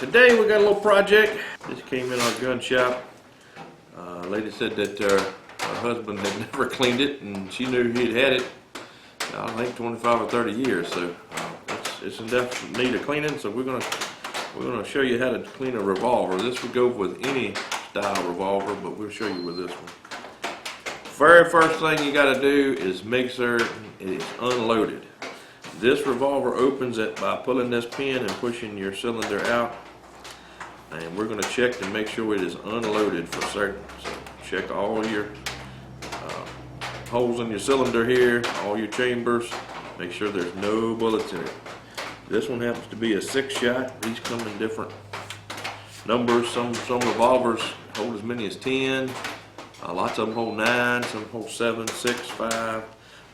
Today we got a little project. This came in our gun shop. Lady said that her husband had never cleaned it, and she knew he'd had it, I think 25 or 30 years. So it's in definite need of cleaning. So we're gonna show you how to clean a revolver. This would go with any style revolver, but we'll show you with this one. Very first thing you got to do is make sure it is unloaded. This revolver opens it by pulling this pin and pushing your cylinder out. And we're going to check to make sure it is unloaded for certain. So check all your holes in your cylinder here, all your chambers. Make sure there's no bullets in it. This one happens to be a 6-shot. These come in different numbers. Some revolvers hold as many as 10. Lots of them hold 9, some hold 7, 6, 5.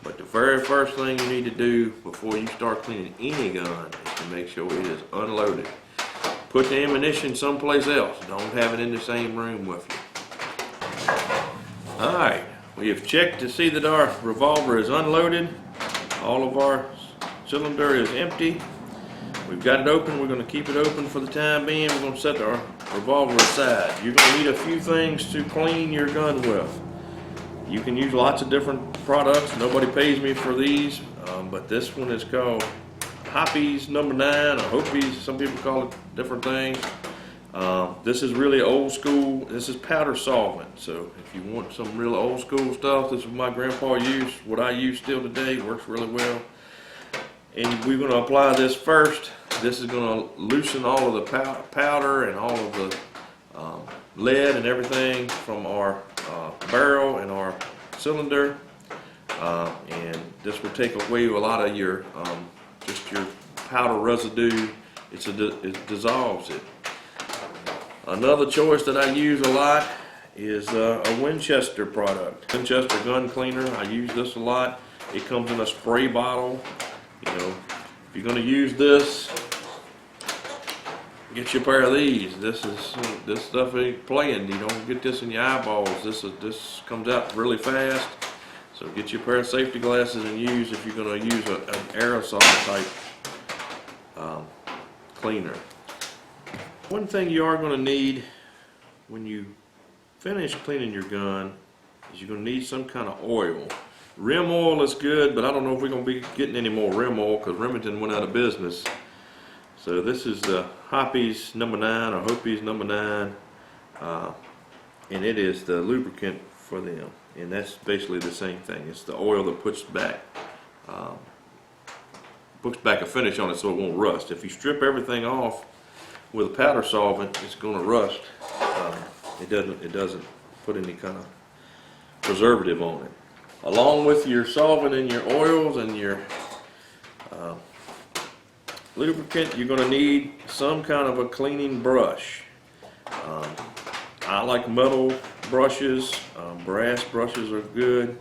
But the very first thing you need to do before you start cleaning any gun is to make sure it is unloaded. Put the ammunition someplace else. Don't have it in the same room with you. Alright, we have checked to see that our revolver is unloaded. All of our cylinder is empty. We've got it open. We're going to keep it open for the time being. We're going to set our revolver aside. You're going to need a few things to clean your gun with. You can use lots of different products. Nobody pays me for these, but this one is called Hoppy's number 9 or Hopies. Some people call it different things. This is really old school. This is powder solvent. So if you want some real old school stuff, this is what my grandpa used. What I use still today. Works really well. And we're going to apply this first. This is going to loosen all of the powder and all of the lead and everything from our barrel and our cylinder. And this will take away a lot of your just your powder residue. It dissolves it. Another choice that I use a lot is a Winchester product. Winchester gun cleaner. I use this a lot. It comes in a spray bottle. You know, if you're going to use this, get you a pair of these. This stuff ain't playing. You don't get this in your eyeballs. This comes out really fast. So get you a pair of safety glasses and use if you're going to use an aerosol type cleaner. One thing you are going to need when you finish cleaning your gun is you're going to need some kind of oil. Rim oil is good, but I don't know if we're going to be getting any more rim oil because Remington went out of business. So this is the Hoppy's number 9 or Hopies number 9, and it is the lubricant for them. And that's basically the same thing. It's the oil that puts back a finish on it so it won't rust. If you strip everything off with a powder solvent, it's going to rust. It doesn't put any kind of preservative on it. Along with your solvent and your oils and your lubricant, you're going to need some kind of a cleaning brush. I like metal brushes. Brass brushes are good.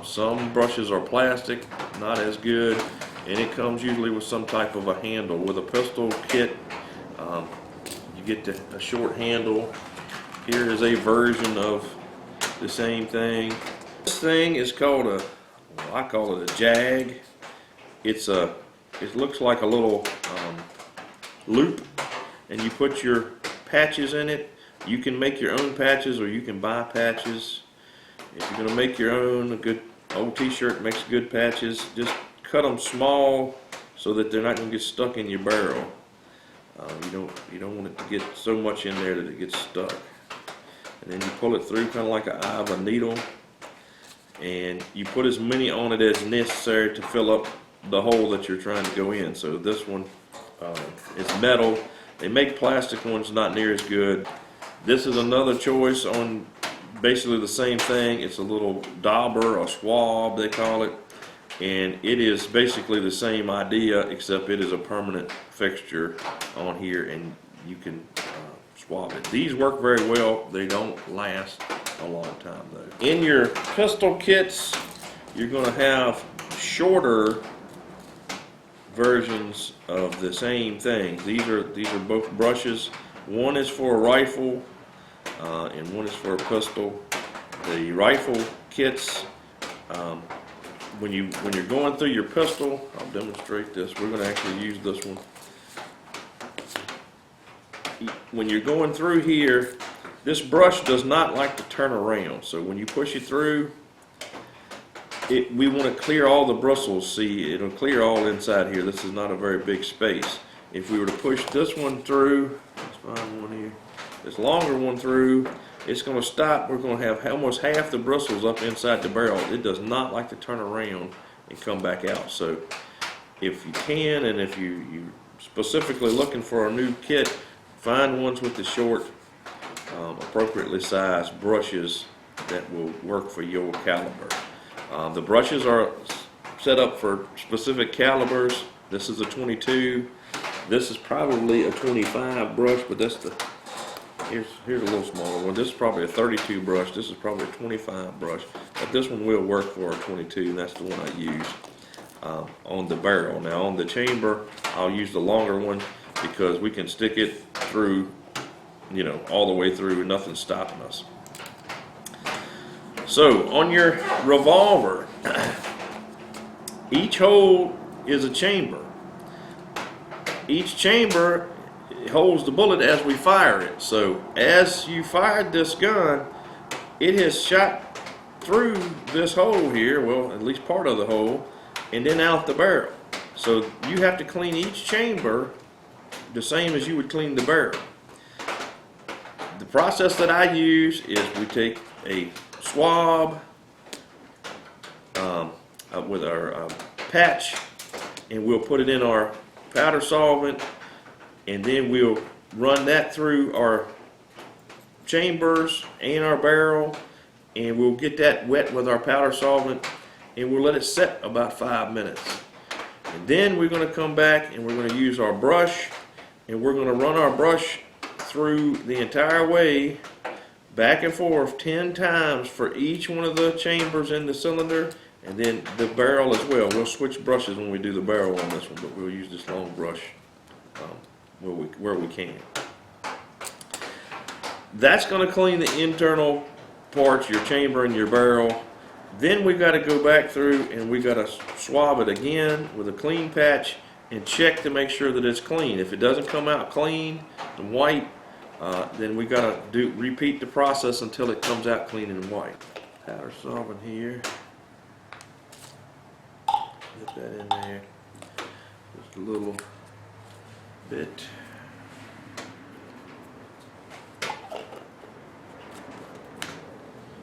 Some brushes are plastic, not as good, and it comes usually with some type of a handle. With a pistol kit, you get a short handle. Here is a version of the same thing. This thing is called I call it a jag. It looks like a little loop, and you put your patches in it. You can make your own patches or you can buy patches. If you're going to make your own, a good old t-shirt makes good patches. Just cut them small so that they're not going to get stuck in your barrel. You don't want it to get so much in there that it gets stuck. And then you pull it through kind of like an eye of a needle. And you put as many on it as necessary to fill up the hole that you're trying to go in. So this one is metal. They make plastic ones not near as good. This is another choice on basically the same thing. It's a little dauber or swab they call it, and it is basically the same idea except it is a permanent fixture on here and you can swab it. These work very well. They don't last a long time though. In your pistol kits, you're going to have shorter versions of the same thing. These are both brushes. One is for a rifle and one is for a pistol. The rifle kits, when you're going through your pistol, I'll demonstrate this. We're going to actually use this one. when you're going through here, this brush does not like to turn around. So when you push it through, we want to clear all the bristles. See, it'll clear all inside here. This is not a very big space. If we were to push this one through, let's find one here, this longer one through, it's going to stop. We're going to have almost half the bristles up inside the barrel. It does not like to turn around and come back out. So if you can, and if you're specifically looking for a new kit, find ones with the short, appropriately sized brushes that will work for your caliber. The brushes are set up for specific calibers. This is a 22. This is probably a 25 brush, but that's the, here's a little smaller one. This is probably a 32 brush. This is probably a 25 brush, but this one will work for a 22, and that's the one I use on the barrel. Now on the chamber, I'll use the longer one because we can stick it through, you know, all the way through and nothing's stopping us. So on your revolver, each hole is a chamber. Each chamber holds the bullet as we fire it. So as you fired this gun, it has shot through this hole here, well, at least part of the hole, and then out the barrel. So you have to clean each chamber the same as you would clean the barrel. The process that I use is we take a swab with our patch, and we'll put it in our powder solvent, and then we'll run that through our chambers and our barrel, and we'll get that wet with our powder solvent, and we'll let it set about 5 minutes. And then we're going to come back and we're going to use our brush, and we're going to run our brush through the entire way, back and forth 10 times for each one of the chambers in the cylinder, and then the barrel as well. We'll switch brushes when we do the barrel on this one, but we'll use this long brush where we can. That's going to clean the internal parts, your chamber and your barrel. Then we got to go back through and we got to swab it again with a clean patch and check to make sure that it's clean. If it doesn't come out clean and white, then we got to repeat the process until it comes out clean and white. Powder solvent here. Get that in there. Just a little bit.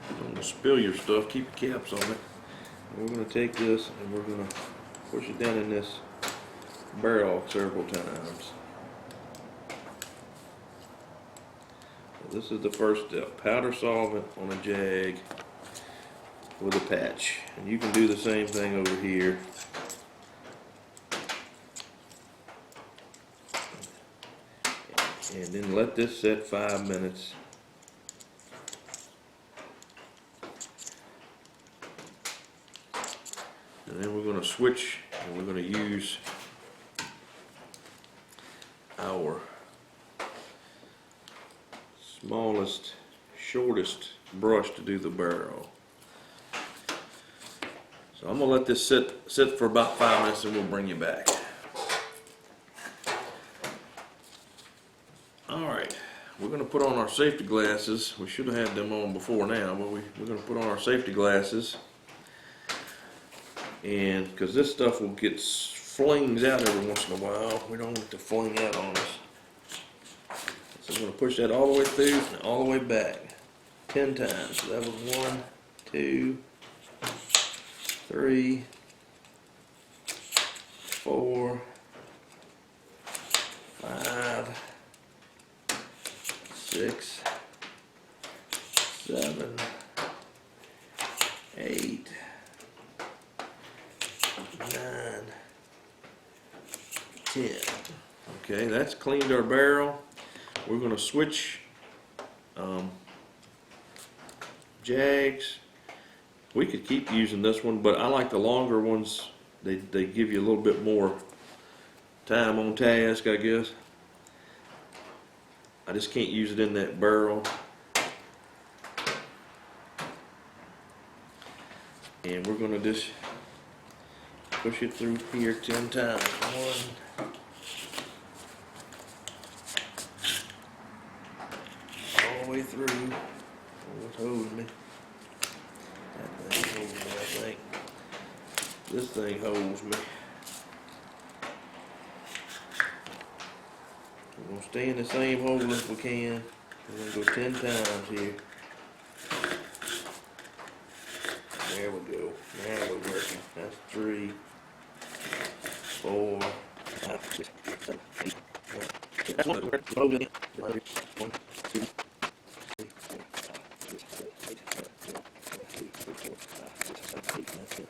Don't want to spill your stuff. Keep your caps on it. And we're going to take this and we're going to push it down in this barrel several times. This is the first step. Powder solvent on a jag with a patch. And you can do the same thing over here. And then let this set 5 minutes. And then we're going to switch and we're going to use our smallest, shortest brush to do the barrel. So I'm going to let this sit for about 5 minutes and we'll bring you back. Alright, we're going to put on our safety glasses. We should have had them on before now, but we're going to put on our safety glasses. And because this stuff will get flings out every once in a while, we don't want it to fling out on us. So we're going to push that all the way through and all the way back 10 times. So that was 1, 2, 3, 4, 5, 6, 7, 8, 9, 10. Okay, that's cleaned our barrel. We're going to switch jags. We could keep using this one, but I like the longer ones. They give you a little bit more time on task, I guess. I just can't use it in that barrel. And we're going to just push it through here 10 times. 1, through. What's holding me? That thing holds me, I think. This thing holds me. We're gonna stay in the same hole as we can. We're gonna go 10 times here. There we go. Now we're working. That's 3, 4, 5, 6, 7, 8, 9, 10. That's one. 1, 2, 3, 4, 5, 6, 7, 8, 9, 10. 1, 2, 3, 4, 5, 6, 7, 8, 9, 10.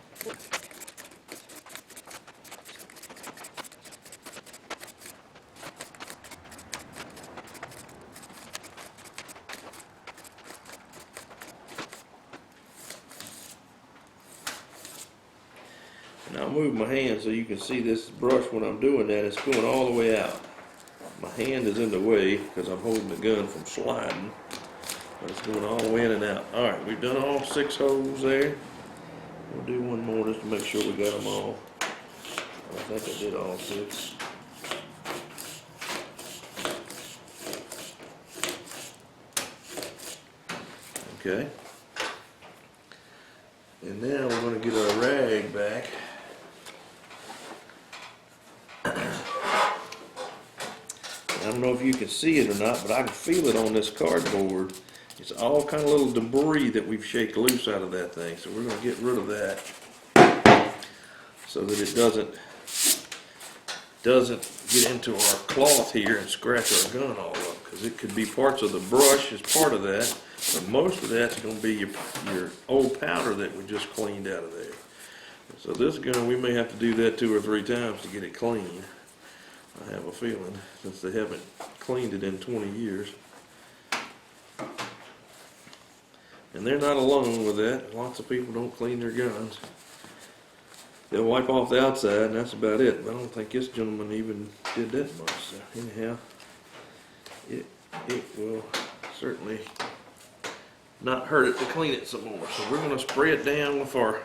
And I'll move my hand so you can see this brush when I'm doing that. It's going all the way out. My hand is in the way because I'm holding the gun from sliding. But it's going all the way in and out. Alright, we've done all 6 holes there. We'll do one more just to make sure we got them all. I think I did all 6. Okay. And now we're going to get our rag back. I don't know if you can see it or not, but I can feel it on this cardboard. It's all kind of little debris that we've shaken loose out of that thing. So we're going to get rid of that so that it doesn't get into our cloth here and scratch our gun all up. Because it could be parts of the brush as part of that, but most of that's going to be your old powder that we just cleaned out of there. So this gun, we may have to do that 2 or 3 times to get it clean. I have a feeling, since they haven't cleaned it in 20 years. And they're not alone with that. Lots of people don't clean their guns. They'll wipe off the outside and that's about it. But I don't think this gentleman even did that much. So anyhow, it will certainly not hurt it to clean it some more. So we're going to spray it down with our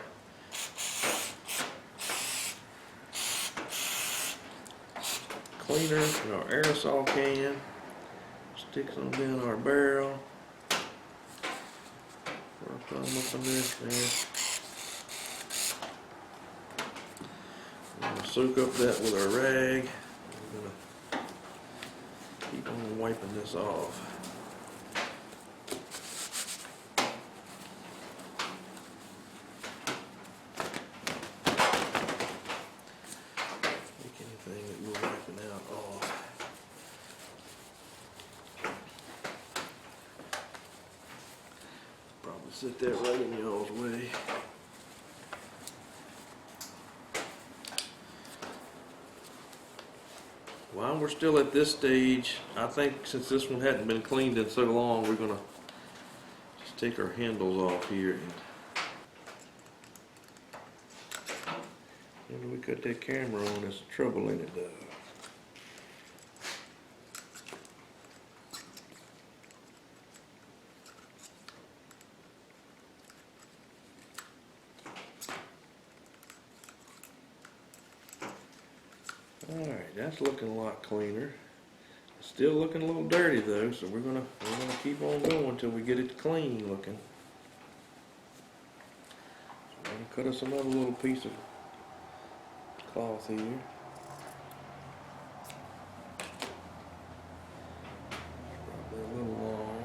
cleaner in our aerosol can. Stick some down our barrel. Pour some up in there. We're going to soak up that with our rag. We're going to keep on wiping this off. Anything that we're wiping out off. Probably sit that right in y'all's way. While we're still at this stage, I think since this one hadn't been cleaned in so long, we're gonna just take our handles off here. And we cut that camera on, there's trouble in it though. Alright, that's looking a lot cleaner. Still looking a little dirty though, so we're gonna keep on going until we get it clean looking. So I'm gonna cut us another little piece of cloth here. Probably a little long.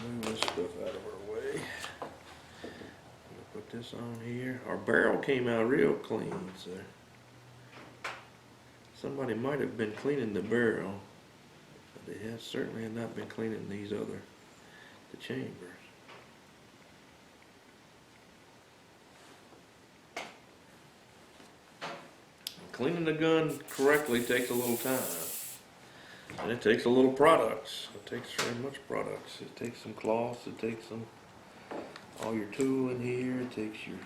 Move this stuff out of our way. Put this on here. Our barrel came out real clean, so somebody might have been cleaning the barrel, but they certainly have not been cleaning the chambers. Cleaning the gun correctly takes a little time, and it takes a little products. It takes very much products. It takes some cloths. It takes some all your tool in here. It takes your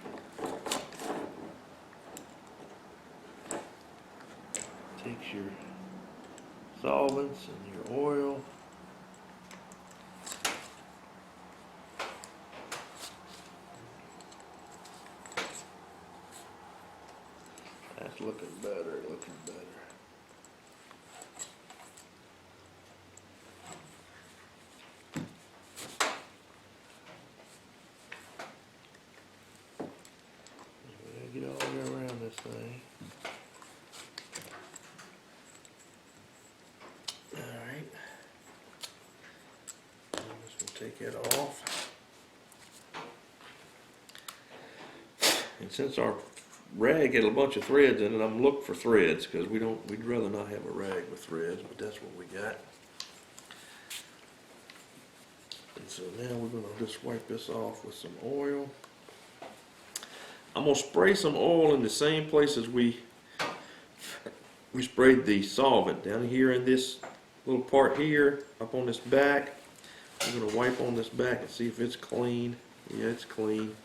solvents and your oil. That's looking better, looking better. take that off. And since our rag had a bunch of threads in it, I'm looking for threads because we'd rather not have a rag with threads, but that's what we got. And so now we're gonna just wipe this off with some oil. I'm gonna spray some oil in the same places we sprayed the solvent, down here in this little part here, up on this back. I'm gonna wipe on this back and see if it's clean. Yeah, it's clean.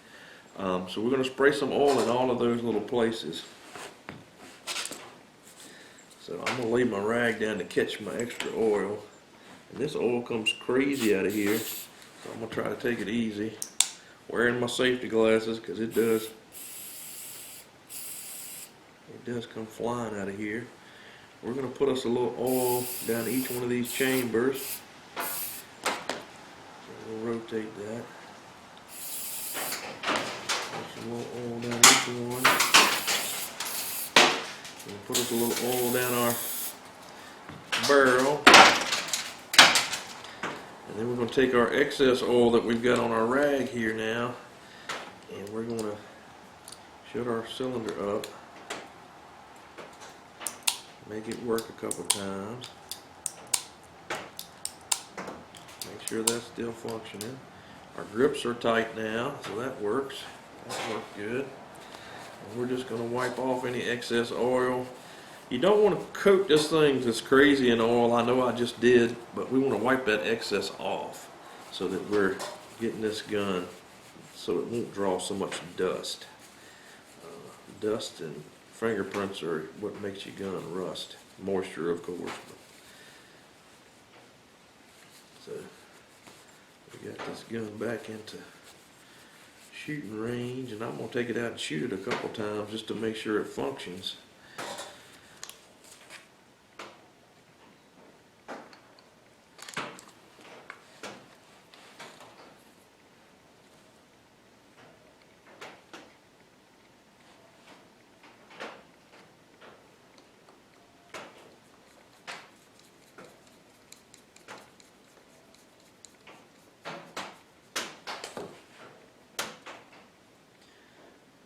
So we're gonna spray some oil in all of those little places. So I'm gonna leave my rag down to catch my extra oil. And this oil comes crazy out of here. So I'm gonna try to take it easy. Wearing my safety glasses because it does come flying out of here. We're going to put us a little oil down each one of these chambers. So we'll rotate that. Put some little oil down each one. We'll put us a little oil down our barrel. And then we're going to take our excess oil that we've got on our rag here now, and we're going to shut our cylinder up. Make it work a couple times. Make sure that's still functioning. Our grips are tight now, so that works. That worked good. And we're just going to wipe off any excess oil. You don't want to coat this thing just crazy in oil. I know I just did, but we want to wipe that excess off so that we're getting this gun so it won't draw so much dust. Dust and fingerprints are what makes your gun rust. Moisture, of course. So we got this gun back into shooting range, and I'm going to take it out and shoot it a couple times just to make sure it functions.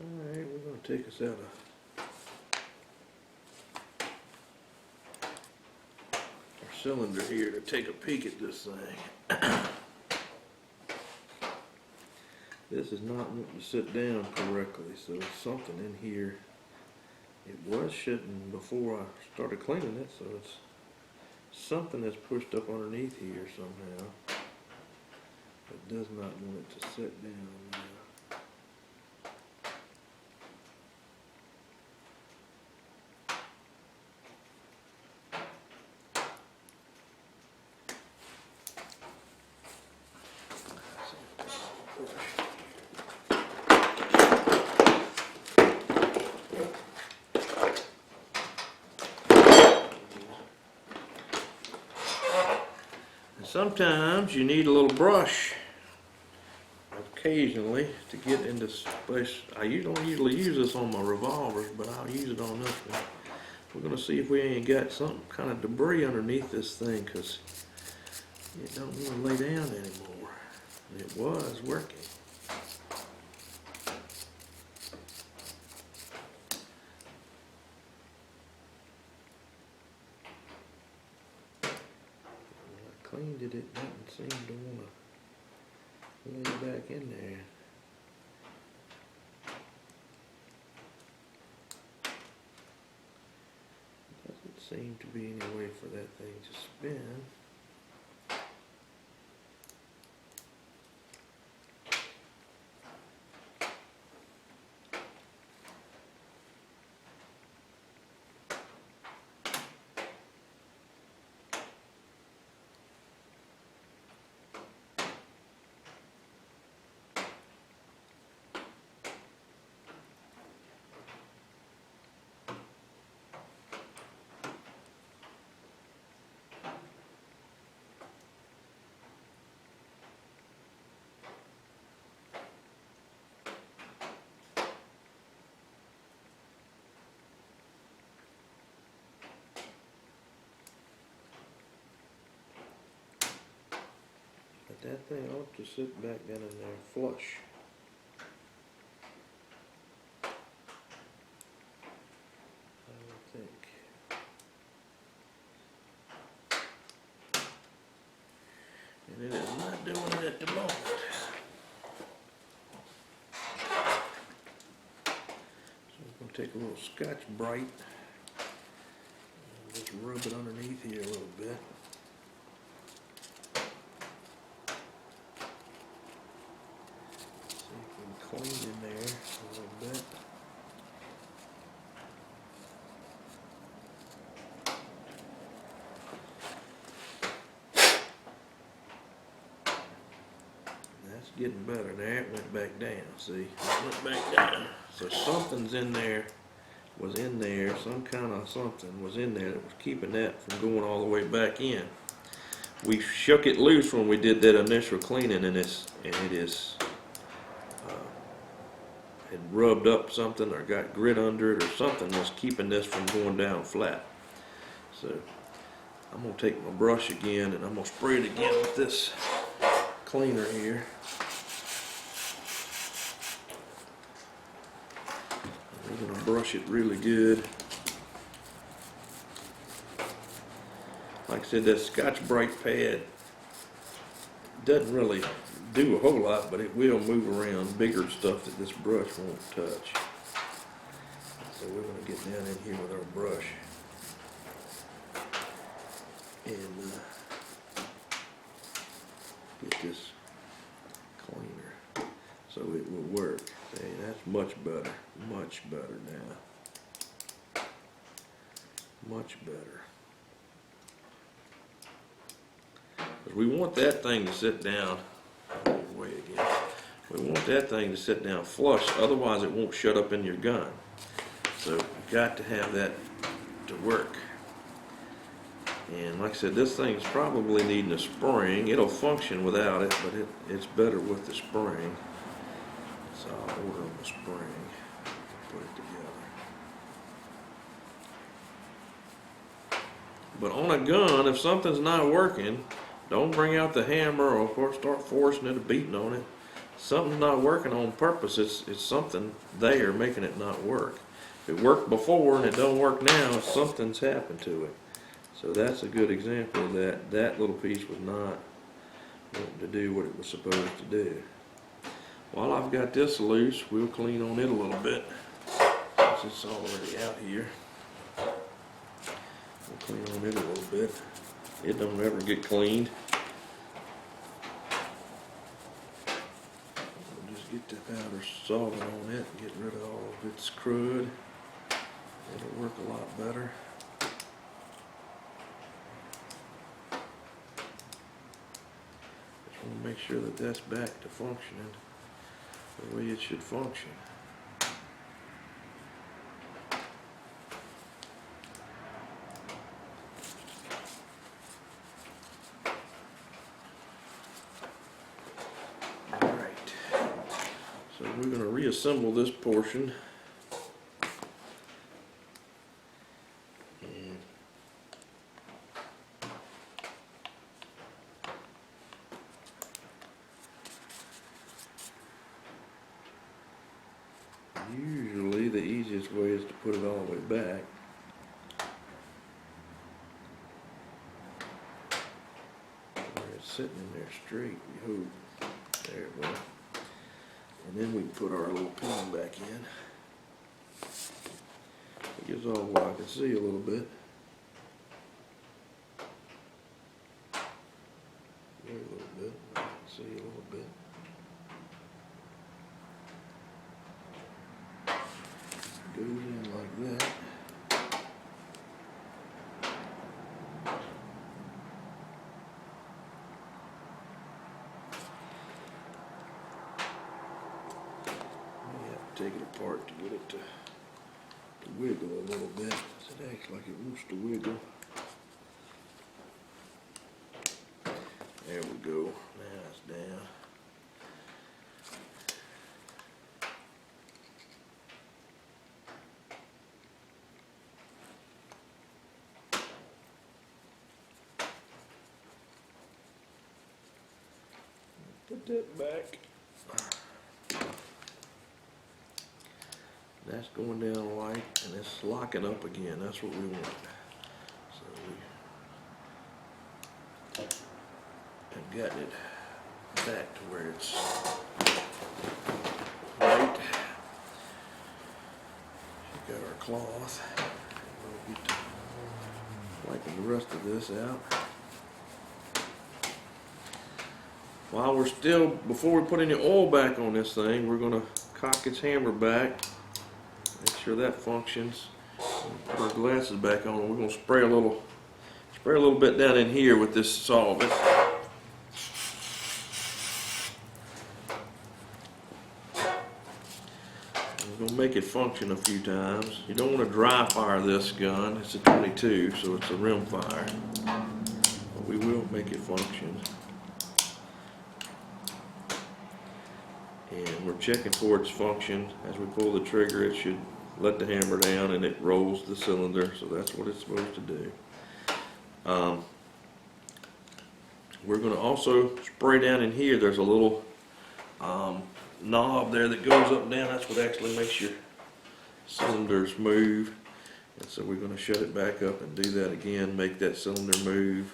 Alright, we're going to take us out of our cylinder here to take a peek at this thing. This is not wanting to sit down correctly, so there's something in here. It was shitting before I started cleaning it, so it's something that's pushed up underneath here somehow. It does not want it to sit down now. Sometimes you need a little brush occasionally to get into space. I don't usually use this on my revolvers, but I'll use it on this one. We're going to see if we ain't got some kind of debris underneath this thing, because it don't want to lay down anymore. And it was working. Cleaned it, it didn't seem to want to lay back in there. Doesn't seem to be any way for that thing to spin. That thing ought to sit back down in there flush. I would think. And it is not doing it at the moment. So I'm going to take a little Scotch-Brite and just rub it underneath here a little bit. See if we can clean in there a little bit. That's getting better. There it went back down. See, it went back down. So something's in there, was in there, some kind of something was in there that was keeping that from going all the way back in. We shook it loose when we did that initial cleaning, and it had rubbed up something or got grit under it or something was keeping this from going down flat. So I'm going to take my brush again and I'm going to spray it again with this cleaner here. We're going to brush it really good. Like I said, that Scotch-Brite pad doesn't really do a whole lot, but it will move around bigger stuff that this brush won't touch. So we're going to get down in here with our brush and get this cleaner so it will work. See, that's much better now. Much better. Because we want that thing to sit down. Way again. We want that thing to sit down flush, otherwise it won't shut up in your gun. So you've got to have that to work. And like I said, this thing's probably needing a spring. It'll function without it, but it's better with the spring. So I'll order them a spring and put it together. But on a gun, if something's not working, don't bring out the hammer or start forcing it or beating on it. Something's not working on purpose. It's something there making it not work. If it worked before and it don't work now, something's happened to it. So that's a good example of that. That little piece was not wanting to do what it was supposed to do. While I've got this loose, we'll clean on it a little bit since it's already out here. We'll clean on it a little bit. It don't ever get cleaned. We'll just get the powder solvent on it and get rid of all of its crud. It'll work a lot better. Just want to make sure that that's back to functioning the way it should function. So we're going to reassemble this portion. And usually the easiest way is to put it all the way back. Where it's sitting in there straight, we hope. There it went. And then we can put our little pin back in. It gives all what I can see a little bit. Very little bit. I can see a little bit. Goes in like that. Take it apart to get it to wiggle a little bit. It acts like it wants to wiggle. There we go. Now it's down. put that back. That's going down light and it's locking up again. That's what we want. So we have gotten it back to where it's right. Got our cloth. We'll get wiping the rest of this out. While we're still, before we put any oil back on this thing, we're going to cock its hammer back. Make sure that functions. Put our glasses back on. We're going to spray a little bit down in here with this solvent. We're going to make it function a few times. You don't want to dry fire this gun. It's a 22, so it's a rim fire. But we will make it function. And we're checking for its function. As we pull the trigger, it should let the hammer down and it rolls the cylinder, so that's what it's supposed to do. We're going to also spray down in here. There's a little knob there that goes up and down. That's what actually makes your cylinders move. And so we're going to shut it back up and do that again, make that cylinder move.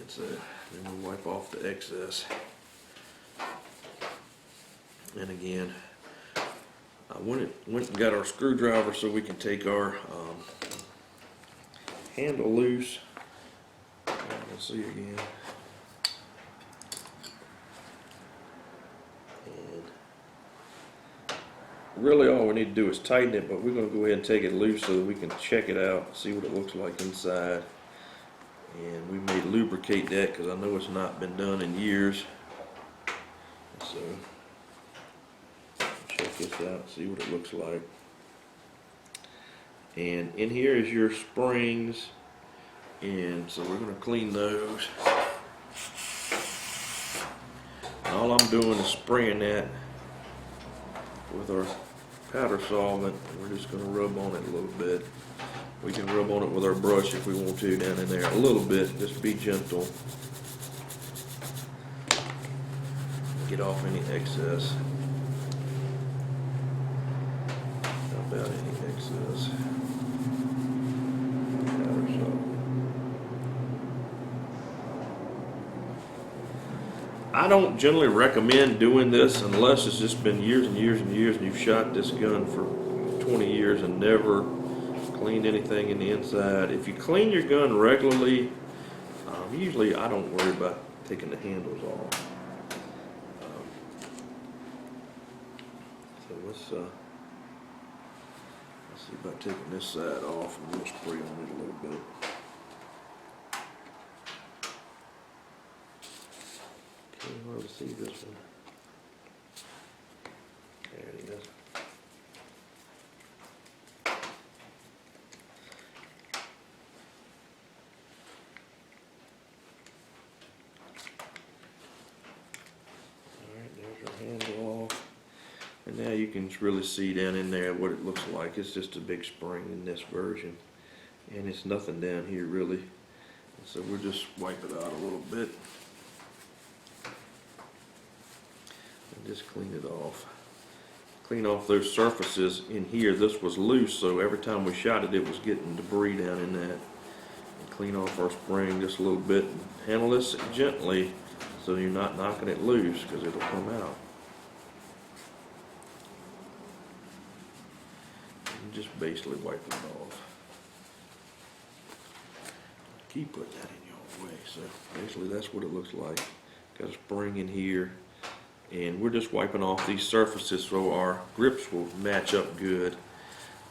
So then we'll wipe off the excess. And again, I went and got our screwdriver so we can take our handle loose. Let's see again. And really all we need to do is tighten it, but we're going to go ahead and take it loose so that we can check it out, see what it looks like inside. And we may lubricate that because I know it's not been done in years. So check this out, see what it looks like. And in here is your springs, and so we're going to clean those. And all I'm doing is spraying that with our powder solvent. We're just going to rub on it a little bit. We can rub on it with our brush if we want to down in there a little bit. Just be gentle. Get off any excess. About any excess. I don't generally recommend doing this unless it's just been years and years and years and you've shot this gun for 20 years and never cleaned anything in the inside. If you clean your gun regularly, usually I don't worry about taking the handles off. So let's see about taking this side off, and we'll spray on it a little bit. Can't hardly see this one. There it is. Handle off, and now you can really see down in there what it looks like. It's just a big spring in this version, and it's nothing down here really. And so we'll just wipe it out a little bit and just clean it off. Clean off those surfaces in here. This was loose, so every time we shot it, it was getting debris down in that. And clean off our spring just a little bit and handle this gently so you're not knocking it loose because it'll come out. Just basically wipe it off. Keep putting that in your way. So basically that's what it looks like. Got a spring in here, and we're just wiping off these surfaces so our grips will match up good.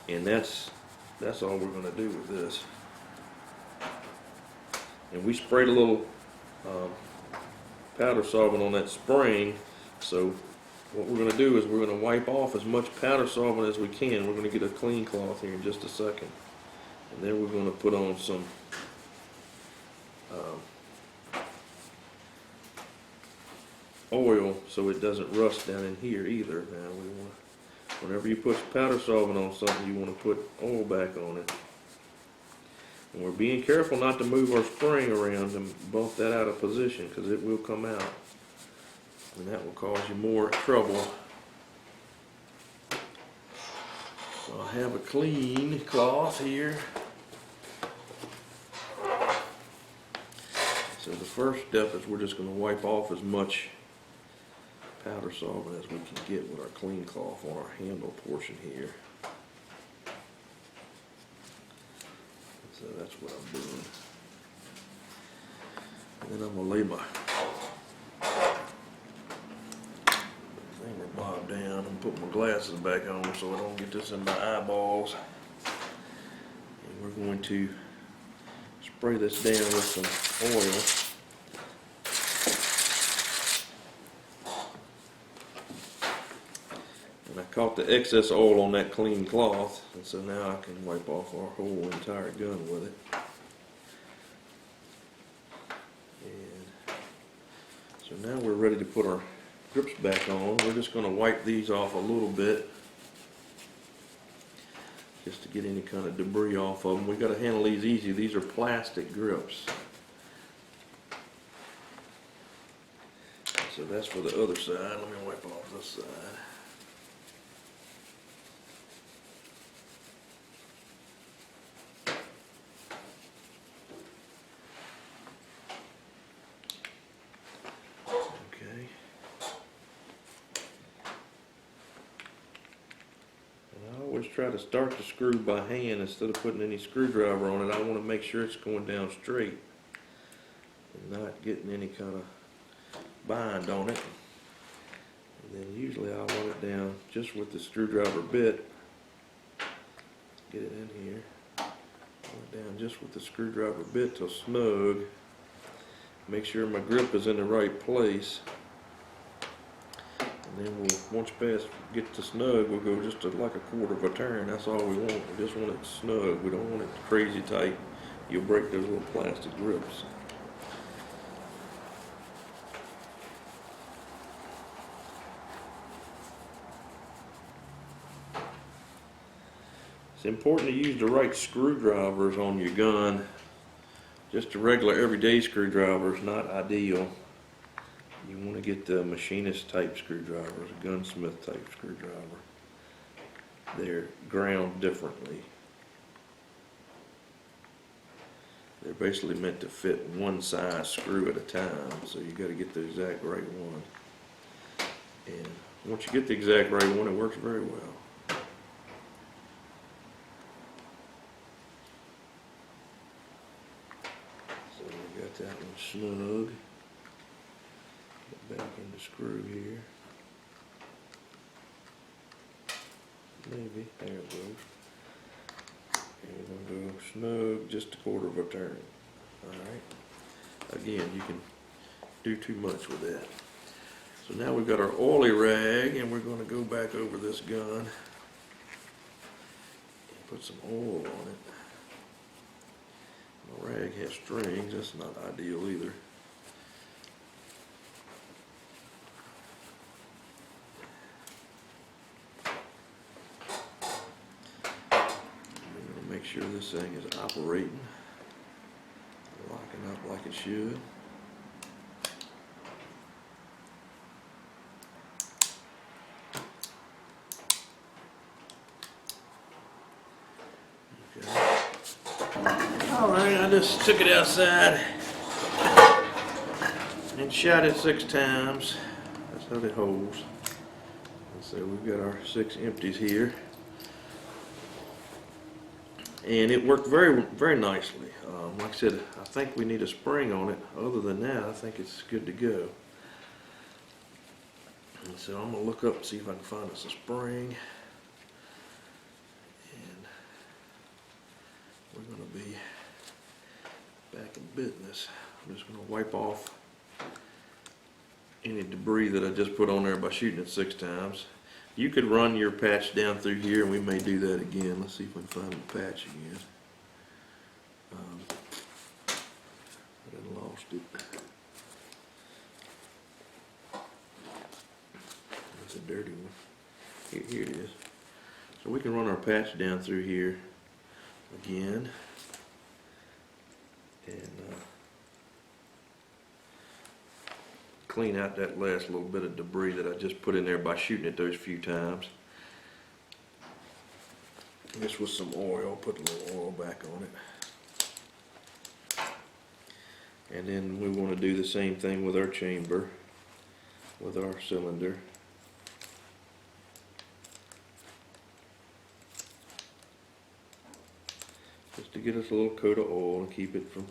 And that's all we're going to do with this. And we sprayed a little powder solvent on that spring, so what we're going to do is we're going to wipe off as much powder solvent as we can. We're going to get a clean cloth here in just a second. And then we're going to put on some oil so it doesn't rust down in here either. Now we want to Whenever you put powder solvent on something, you want to put oil back on it. And we're being careful not to move our spring around and bump that out of position, because it will come out. And that will cause you more trouble. So I have a clean cloth here. So the first step is we're just going to wipe off as much powder solvent as we can get with our clean cloth on our handle portion here. So that's what I'm doing. And then I'm going to lay my finger bob down and put my glasses back on so I don't get this in my eyeballs. And we're going to spray this down with some oil. And I caught the excess oil on that clean cloth, and so now I can wipe off our whole entire gun with it. And so now we're ready to put our grips back on. We're just going to wipe these off a little bit, just to get any kind of debris off of them. We got to handle these easy. These are plastic grips. So that's for the other side. Let me wipe off this side. Okay. And I always try to start the screw by hand instead of putting any screwdriver on it. I want to make sure it's going down straight and not getting any kind of bind on it. And then usually I'll run it down just with the screwdriver bit. Get it in here. Run it down just with the screwdriver bit till snug. Make sure my grip is in the right place. And then once get to snug, we'll go just like a quarter of a turn. That's all we want. We just want it snug. We don't want it crazy tight. You'll break those little plastic grips. It's important to use the right screwdrivers on your gun. Just a regular everyday screwdriver is not ideal. You want to get the machinist type screwdrivers, a gunsmith type screwdriver. They're ground differently. They're basically meant to fit one size screw at a time, so you got to get the exact right one. And once you get the exact right one, it works very well. So we got that one snug. Get back in the screw here. Maybe, there it goes. And we're going to go snug just a quarter of a turn. Alright. Again, you can do too much with that. So now we've got our oily rag, and we're going to go back over this gun and put some oil on it. My rag has strings, that's not ideal either. Make sure this thing is operating, locking up like it should. Okay. All right, I just took it outside and shot it 6 times. That's how it holds. And so we've got our 6 empties here. And it worked very, very nicely. Like I said, I think we need a spring on it. Other than that, I think it's good to go. And so I'm going to look up and see if I can find us a spring. And we're going to be back in business. I'm just going to wipe off any debris that I just put on there by shooting it 6 times. You could run your patch down through here, and we may do that again. Let's see if we can find the patch again. I done lost it. That's a dirty one. Here it is. So we can run our patch down through here again, and clean out that last little bit of debris that I just put in there by shooting it those few times. This was some oil, put a little oil back on it. And then we want to do the same thing with our chamber, with our cylinder. Just to get us a little coat of oil and keep it from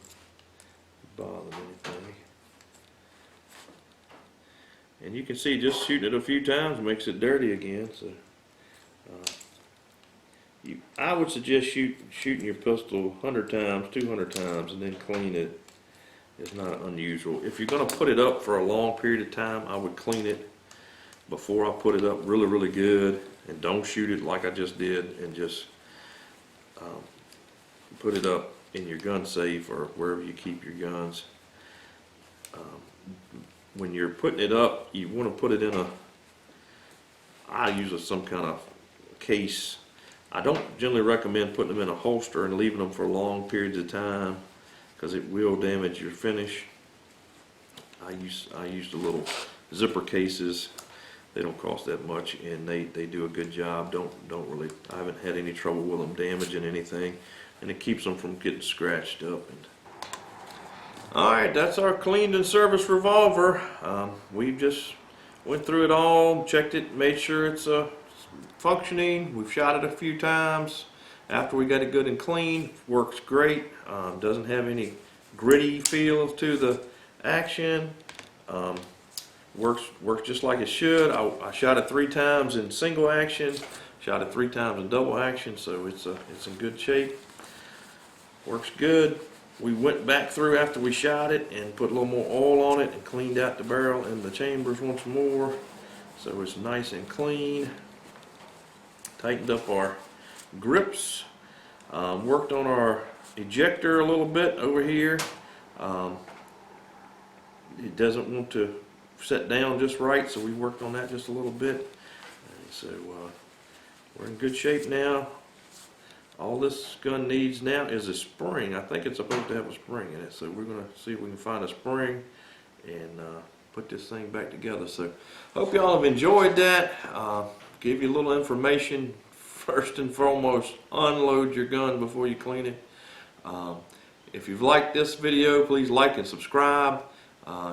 bothering anything. And you can see just shooting it a few times makes it dirty again. So I would suggest shooting your pistol 100 times, 200 times, and then clean it. It's not unusual. If you're going to put it up for a long period of time, I would clean it before I put it up really good, and don't shoot it like I just did, and just put it up in your gun safe or wherever you keep your guns. When you're putting it up, you want to put it in I use some kind of case. I don't generally recommend putting them in a holster and leaving them for long periods of time, because it will damage your finish. I used the little zipper cases. They don't cost that much, and they do a good job. I haven't had any trouble with them damaging anything, and it keeps them from getting scratched up. Alright, that's our cleaned and serviced revolver. We've just went through it all, checked it, made sure it's functioning. We've shot it a few times. After we got it good and clean, works great. Doesn't have any gritty feel to the action. Works just like it should. I shot it 3 times in single action, shot it 3 times in double action, so it's in good shape. Works good. We went back through after we shot it and put a little more oil on it and cleaned out the barrel and the chambers once more, so it's nice and clean. Tightened up our grips. Worked on our ejector a little bit over here. It doesn't want to set down just right, so we worked on that just a little bit. And so we're in good shape now. All this gun needs now is a spring. I think it's supposed to have a spring in it, so we're going to see if we can find a spring and put this thing back together. So hope y'all have enjoyed that. Give you a little information. First and foremost, unload your gun before you clean it. If you've liked this video, please like and subscribe.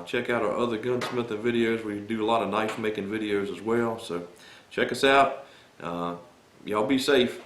Check out our other gunsmithing videos. We do a lot of knife making videos as well, so check us out. Y'all be safe.